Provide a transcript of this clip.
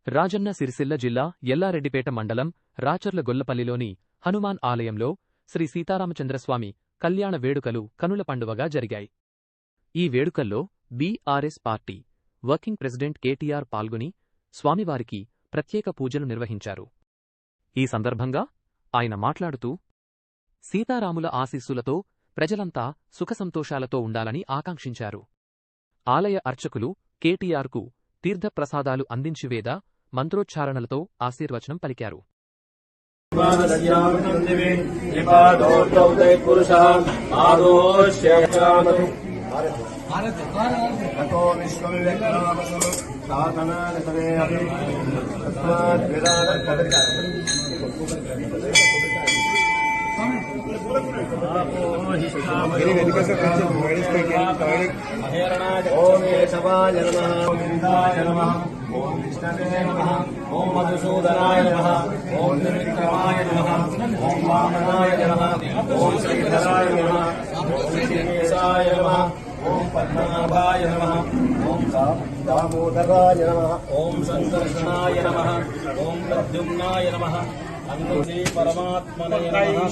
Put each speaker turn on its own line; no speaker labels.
రాజన్న సిరిసిల్ల జిల్లా ఎల్లారెడ్డిపేట మండలం రాచర్ల గొల్లపల్లిలోని హనుమాన్ ఆలయంలో శ్రీ సీతారామచంద్రస్వామి కళ్యాణ వేడుకలు కనుల పండువగా జరిగాయి. ఈ వేడుకల్లో BRS party working president KTR పాల్గొని స్వామివారికి ప్రత్యేక పూజలు నిర్వహించారు. ఈ సందర్భంగా ఆయన మాట్లాడుతూ, సీతారాముల ఆశీస్సులతో ప్రజలంతా సుఖసంతోషాలతో ఉండాలని ఆకాంక్షించారు. ఆలయ అర్చకులు కేటీఆర్కు తీర్థప్రసాదాలు అందించి వేద మంత్రోచ్చారణలతో ఆశీర్వచనం పలికారు.
ఓం కేశవాయ నమః, ఓం విందాయ నమః, ఓం విష్ణవే నమః, ఓం మధుసూదనాయ నమః, ఓం త్రివిక్రమాయ నమః, ఓం వామనాయ నమః, ఓం శ్రీధరాయ నమః, ఓం శ్రీకేశాయ నమః, ఓం పద్మనాభాయ నమః, ఓం దామోదరాయ నమః, ఓం సంకర్షణాయ నమః, ఓం ప్రద్యుమ్నాయ నమః, అందుకే పరమాత్మనే నమః.